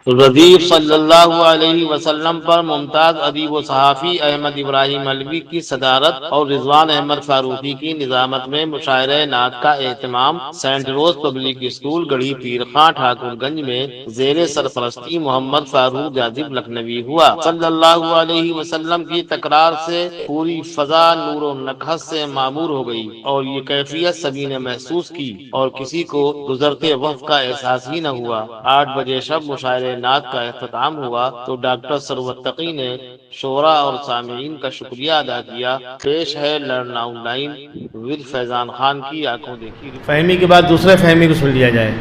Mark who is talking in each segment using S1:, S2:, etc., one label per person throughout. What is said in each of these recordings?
S1: رضیف صلی اللہ علیہ وسلم پر ممتاز ادیب و صحافی احمد ابراہیم علوی کی صدارت اور رضوان احمد فاروقی کی نظامت میں مشاعرہ نعت کا اہتمام سینٹ روز پبلک اسکول گڑھی پیر خاں ٹھاکر گنج میں زیر سرپرستی محمد فاروق جاذب لکھنوی ہوا۔ صلی اللہ علیہ وسلم کی تکرار سے پوری فضا نور و نکہت سے معمور ہو گئی اور یہ کیفیت سبھی نے محسوس کی اور کسی کو گزرتے وقت کا احساس ہی نہ ہوا۔ 8 بجے شب مشاعرہ نعت کا اختتام ہوا تو ڈاکٹر ثروت تقی نے شعراء اور سامعین کا شکریہ ادا کیا۔ پیش ہے لرن آن لائن ود فیضان خان کی آنکھوں دیکھی۔
S2: فہمی کے بعد دوسرے فہمی کو سن لیا جائے،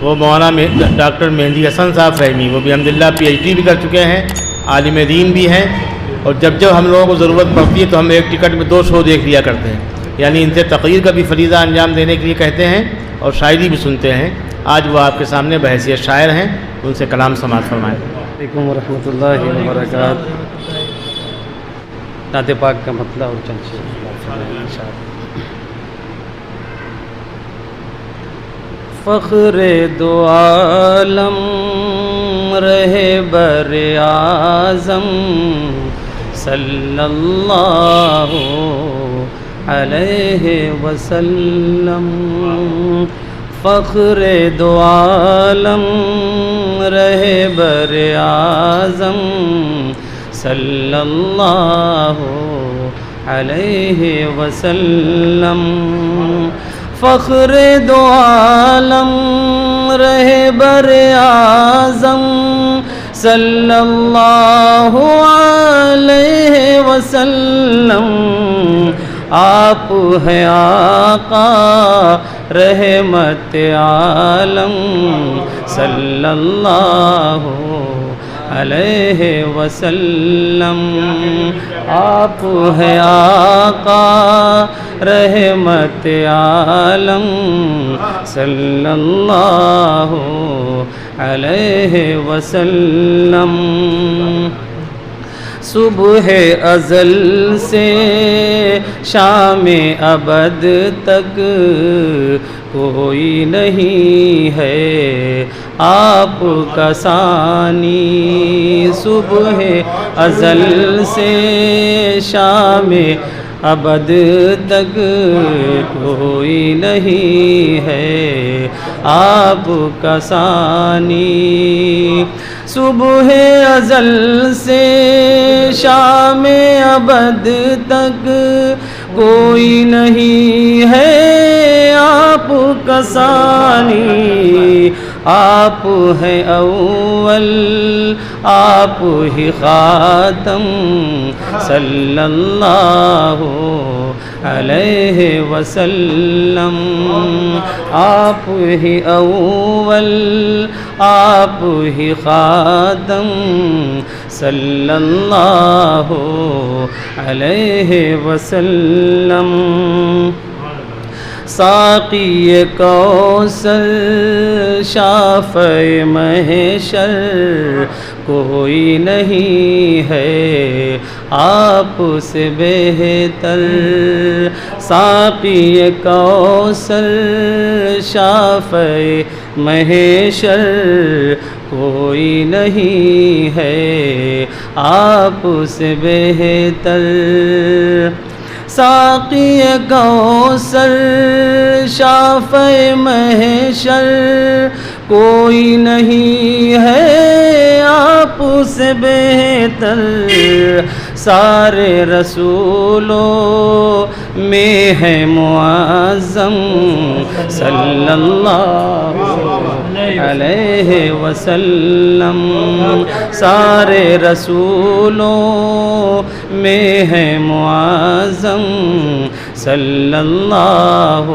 S2: وہ مولانا ڈاکٹر مہندی حسن صاحب فہمی، وہ بھی الحمدللہ پی ایچ ڈی بھی کر چکے ہیں، عالم دین بھی ہیں، اور جب ہم لوگوں کو ضرورت پڑتی ہے تو ہم ایک ٹکٹ میں 2 شو دیکھ لیا کرتے ہیں، یعنی ان سے تقریر کا بھی فریضہ انجام دینے کے لیے کہتے ہیں اور شاعری بھی سنتے ہیں۔ آج وہ آپ کے سامنے بحیثیت شاعر ہیں، ان سے کلام سماعت فرمائیں۔
S3: علیکم ورحمۃ اللہ وبرکاتہ۔ نعت پاک کا مطلب اور چند فخر دو عالم رہے بر اعظم صلی اللہ علیہ وسلم، فخر دو عالم رہے بر اعظم صلی اللہ علیہ وسلم، فخر دو عالم رہے بر اعظم صلی اللہ علیہ وسلم، آپ ہیں آقا رحمت عالم صلی اللہ علیہ وسلم، آپ ہیں آقا رحمت عالم صلی اللہ علیہ وسلم، صبح ازل سے شام ابد تک کوئی نہیں ہے آپ کا ثانی، صبح ازل سے شام ابد تک کوئی نہیں ہے آپ کا ثانی، صبح ازل سے شام ابد تک کوئی نہیں ہے آپ کا ثانی، آپ ہیں اول آپ ہی خاتم صلی اللہ علیہ وسلم، آپ ہی اول آپ ہی خاتم صلی اللہ علیہ وسلم، ساقی کوثر شافع محشر کوئی نہیں ہے آپ سے بہتر، ساقی کوثر شافع محشر کوئی نہیں ہے آپ سے بہتر، ساقی کوثر شافع محشر کوئی نہیں ہے آپ سے بہتر، سارے رسولوں میں ہے معظم صلی اللہ علیہ وسلم، سارے رسولوں میں ہے معظم صلی اللہ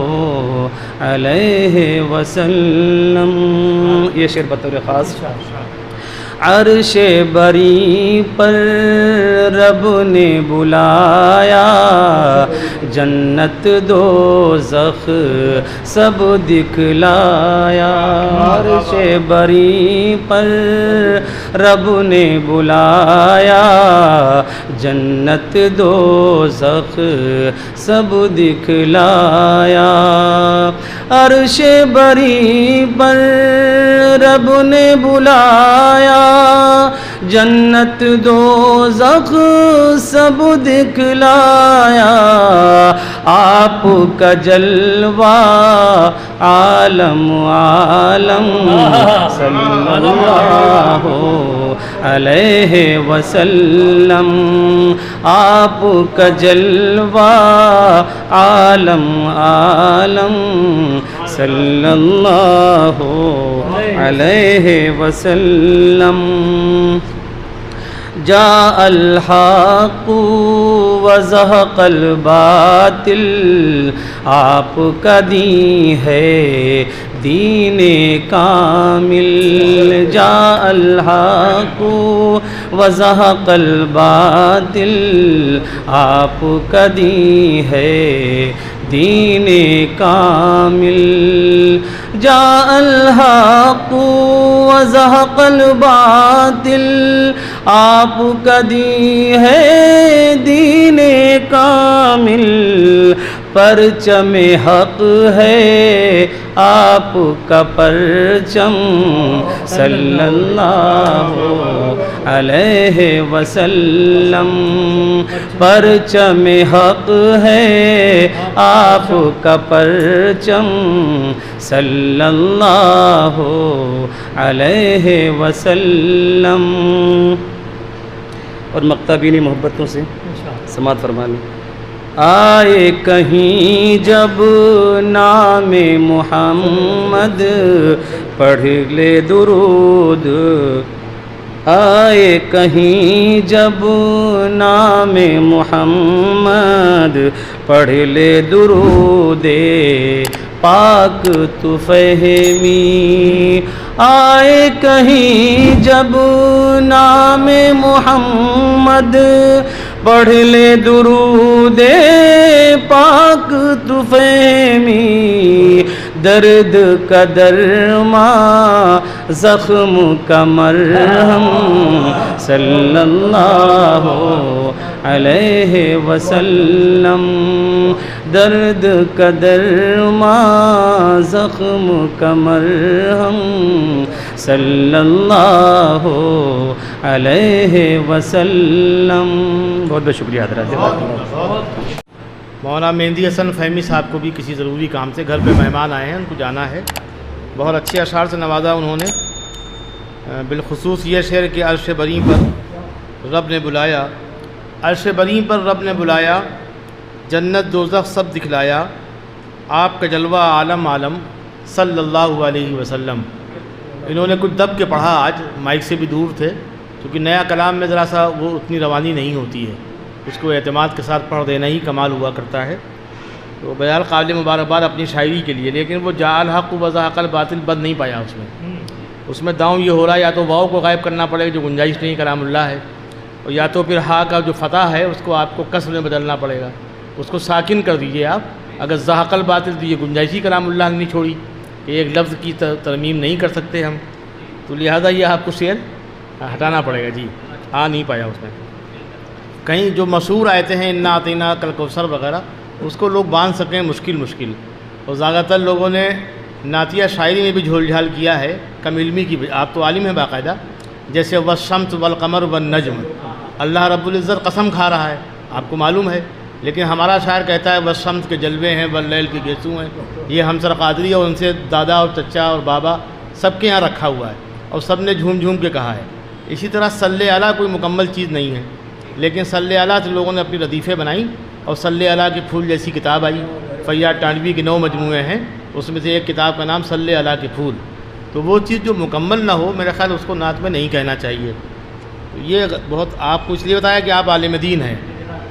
S3: علیہ وسلم۔ یہ شعر بطور خاص عرش بری پر رب نے بلایا، جنت دوزخ سب دکھلایا، عرش بری پر رب نے بلایا، جنت دوزخ سب دکھلایا، عرش بری پر رب نے بلایا، جنت دوزخ سب دکھلایا، آپ کا جلوہ عالم عالم صلی اللہ علیہ وسلم، آپ کا جلوہ عالم عالم صلی اللہ علیہ وسلم۔ جاء الحق وزهق الباطل، آپ کا دین ہے دین کامل، جاء الحق وزهق الباطل، آپ کا دین ہے دین کامل، جاء الحق وزهق الباطل، آپ کا دین ہے دین کامل، پرچم حق ہے آپ کا پرچم صلی اللہ علیہ وسلم، پرچم حق ہے آپ کا پرچم صلی اللہ علیہ وسلم۔ اور مقتبینی محبتوں سے سماعت فرما لیں۔ آئے کہیں جب نام محمد پڑھ لے درود، آئے کہیں جب نام محمد پڑھ لے درود پاک تو فہمی، آئے کہیں جب نام محمد پڑھ لے درود پاک تو فہمی، درد کا درما زخم کا مرہم صلی اللہ علیہ وسلم، درد کا درما زخم کا مرہم صلی اللہ علیہ وسلم۔ بہت بہت شکریہ حضرات۔
S2: مولانا مہندی حسن فہمی صاحب کو بھی کسی ضروری کام سے گھر پہ مہمان آئے ہیں، ان کو جانا ہے۔ بہت اچھے اشعار سے نوازا انہوں نے، بالخصوص یہ شعر کہ عرش بری پر رب نے بلایا، عرش بری پر رب نے بلایا، جنت دوزخ سب دکھلایا، آپ کا جلوہ عالم عالم صلی اللہ علیہ وسلم۔ انہوں نے کچھ دب کے پڑھا، آج مائک سے بھی دور تھے، کیونکہ نیا کلام میں ذرا سا وہ اتنی روانی نہیں ہوتی ہے، اس کو اعتماد کے ساتھ پڑھ دینا ہی کمال ہوا کرتا ہے۔ تو بہرحال قابل مبارکباد اپنی شاعری کے لیے، لیکن وہ جاء الحق وزهق الباطل بد نہیں پایا اس میں داؤں یہ ہو رہا ہے، یا تو واؤ کو غائب کرنا پڑے گا جو گنجائش نہیں کلام اللہ ہے، اور یا تو پھر ہا کا جو فتح ہے اس کو آپ کو کسر میں بدلنا پڑے گا، اس کو ساکن کر دیجئے آپ۔ اگر زهق الباطل تو یہ گنجائشی کلام اللہ نے نہیں چھوڑی کہ ایک لفظ کی ترمیم نہیں کر سکتے ہم، تو لہذا یہ آپ کو شعر ہٹانا پڑے گا، جی آ نہیں پایا اس میں۔ کہیں جو مشہور آیتیں ہیں انا اعطیناک الکوثر وغیرہ، اس کو لوگ باندھ سکیں مشکل، اور زیادہ تر لوگوں نے نعتیہ شاعری میں بھی جھول جھال کیا ہے، کم علمی کی۔ آپ تو عالم ہیں باقاعدہ، جیسے والشمس والقمر والنجم، اللہ رب العزت قسم کھا رہا ہے، آپ کو معلوم ہے، لیکن ہمارا شاعر کہتا ہے والشمس کے جلوے ہیں واللیل کے گیسو ہیں۔ یہ ہمسر قادری اور ان سے دادا اور چچا اور بابا سب کے یہاں رکھا ہوا ہے، اور سب نے جھوم جھوم کے کہا ہے۔ اسی طرح صلی علیہ کوئی مکمل چیز نہیں ہے، لیکن صلی علیہ سے لوگوں نے اپنی ردیفیں بنائیں، اور صلی علیہ کے پھول جیسی کتاب آئی، فیاض ٹانوی کے 9 مجموعے ہیں، اس میں سے ایک کتاب کا نام صلی علیہ کے پھول۔ تو وہ چیز جو مکمل نہ ہو، میرے خیال اس کو نعت میں نہیں کہنا چاہیے۔ تو یہ بہت آپ کو اس لیے بتایا کہ آپ عالم دین ہیں،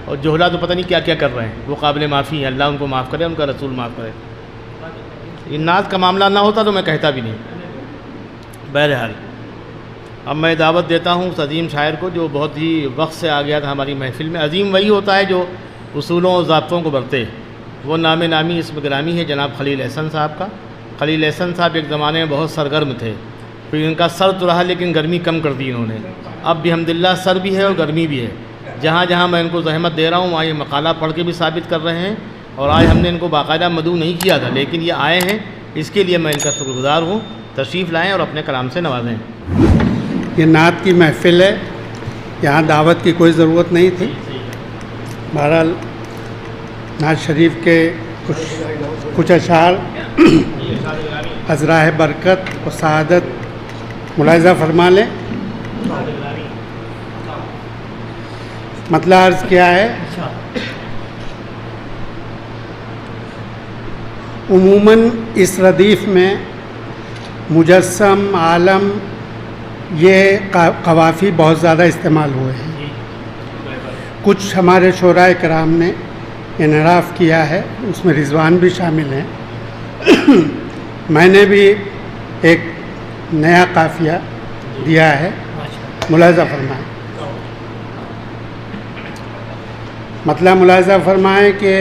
S2: اور جوہلا تو پتہ نہیں کیا کیا کر رہے ہیں، وہ قابل معافی ہیں، اللہ ان کو معاف کرے، ان کا رسول معاف کرے۔ یہ نعت کا معاملہ نہ ہوتا تو میں کہتا بھی نہیں۔ بہرحال اب میں دعوت دیتا ہوں اس عظیم شاعر کو جو بہت ہی وقت سے آ گیا تھا ہماری محفل میں۔ عظیم وہی ہوتا ہے جو اصولوں اور ضابطوں کو برتے، وہ نام نامی اسم گرامی ہے جناب خلیل احسن صاحب کا۔ خلیل احسن صاحب ایک زمانے میں بہت سرگرم تھے، پھر ان کا سر تو رہا لیکن گرمی کم کر دی انہوں نے۔ اب بھی الحمدللہ سر بھی ہے اور گرمی بھی ہے۔ جہاں جہاں میں ان کو زحمت دے رہا ہوں وہاں یہ مقالہ پڑھ کے بھی ثابت کر رہے ہیں اور آج ہم نے ان کو باقاعدہ مدعو نہیں کیا تھا، لیکن یہ آئے ہیں، اس کے لیے میں ان کا شکر گزار ہوں۔ تشریف لائیں اور اپنے کلام سے نوازیں۔
S4: یہ نعت کی محفل ہے، یہاں دعوت کی کوئی ضرورت نہیں تھی۔ بہرحال نعت شریف کے کچھ اشعار از راہ برکت و سعادت ملاحظہ فرما لیں۔ مطلب عرض کیا ہے، عموماً اس ردیف میں مجسم، عالم، یہ قوافی بہت زیادہ استعمال ہوئے ہیں۔ کچھ ہمارے شعراء کرام نے انحراف کیا ہے، اس میں رضوان بھی شامل ہیں۔ میں نے بھی ایک نیا قافیہ دیا ہے، ملاحظہ فرمائیں۔ مطلب ملاحظہ فرمائیں کہ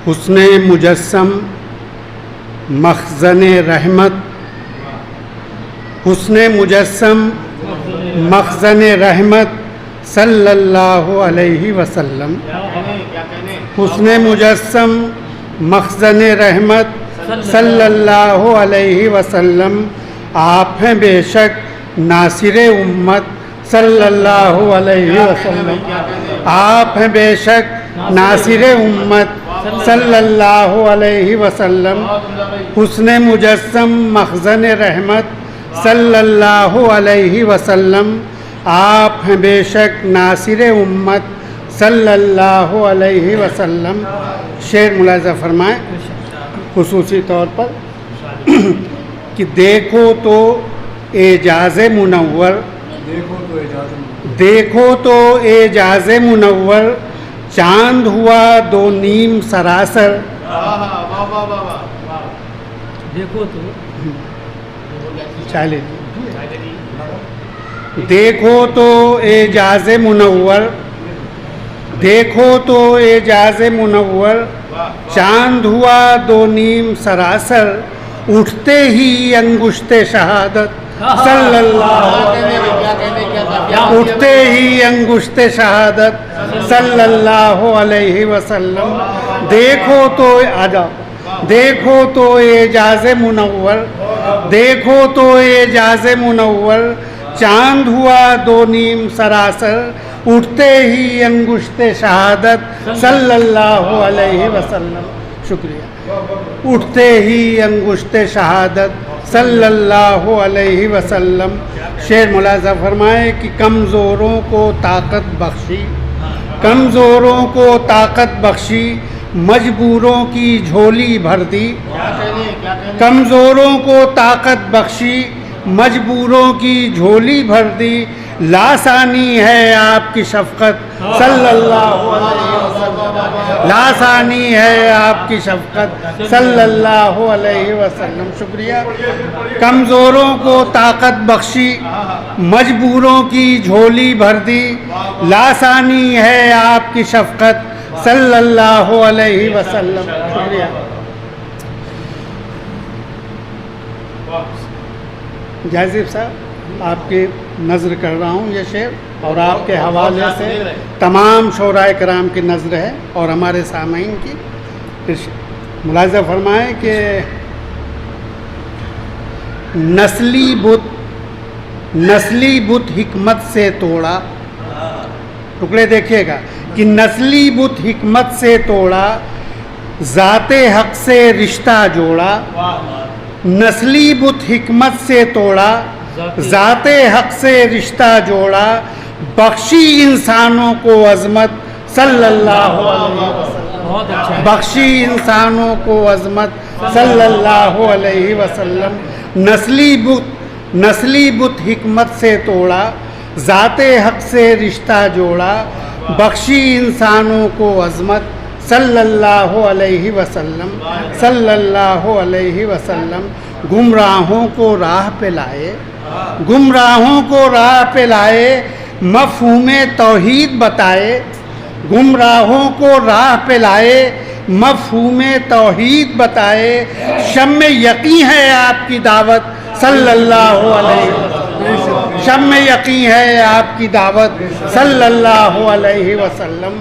S4: حسن مجسم مخزن رحمت، حسن مجسم مخزن رحمت صلی اللہ علیہ وسلم، حسن مجسم مخزن رحمت صلی اللہ علیہ وسلم، آپ ہیں بے شک ناصر امت صلی اللہ علیہ وسلم، آپ ہیں بے شک ناصر امت صلی اللہ علیہ وسلم، حسن مجسم مخزن رحمت صلی اللہ علیہ وسلم، آپ ہیں بے شک ناصر امت صلی اللہ علیہ وسلم۔ شعر ملاحظہ فرمائیں خصوصی طور پر کہ دیکھو تو اعجاز منور، دیکھو تو اعجاز منور، چاند ہوا دو نیم سراسر،
S3: دیکھو تو
S4: چالے دیکھو تو اعجاز منور، دیکھو تو اعجاز منور، چاند ہوا دو نیم سراسر، اٹھتے ہی انگشت شہادت صلی اللہ اٹھتے ہی انگشت شہادت صلی اللہ علیہ وسلم، دیکھو تو دیکھو تو اعجاز منور، دیکھو تو اعجاز منور، چاند ہوا دو نیم سراسر، اٹھتے ہی انگشت شہادت صلی اللہ علیہ وسلم۔ شکریہ۔ اٹھتے ہی انگشت شہادت صلی اللہ علیہ وسلم۔ شعر ملاحظہ فرمائے کہ کمزوروں کو طاقت بخشی، کمزوروں کو طاقت بخشی، مجبوروں کی جھولی بھر دی، کمزوروں کو طاقت بخشی، مجبوروں کی جھولی بھر دی، لاسانی ہے آپ کی شفقت صلی اللہ علیہ وسلم، لاسانی ہے آپ کی شفقت صلی اللہ علیہ وسلم۔ شکریہ۔ کمزوروں کو طاقت بخشی، مجبوروں کی جھولی بھر دی، لاسانی ہے آپ کی شفقت صلی اللہ علیہ وسلم۔ شکریہ۔ جازب صاحب، آپ کی نظر کر رہا ہوں یہ شعر، اور آپ کے حوالے سے تمام شعراء کرام کی نظر ہے اور ہمارے سامعین کی۔ ملاحظہ فرمائیں کہ نسلی بت حکمت سے توڑا، ٹکڑے دیکھیے گا کہ نسلی بت حکمت سے توڑا، ذات حق سے رشتہ جوڑا، نسلی بت حکمت سے توڑا، ذات حق سے رشتہ جوڑا، بخشی انسانوں کو عظمت صلی اللہ علیہ وسلم، بخشی انسانوں کو عظمت صلی اللہ علیہ وسلم، نسلی بت حکمت سے توڑا، ذات حق سے رشتہ جوڑا، بخشی انسانوں کو عظمت صلی اللہ علیہ وسلم، صلی اللہ علیہ وسلم، گمراہوں کو راہ پہ لائے، گمراہوں کو راہ پہ لائے، مفہوم توحید بتائے، گمراہوں کو راہ پہ لائے، مفہوم توحید بتائے، شمع یقین ہے آپ کی دعوت صلی اللہ علیہ وسلم، شمع یقین ہے آپ کی دعوت صلی اللہ علیہ وسلم،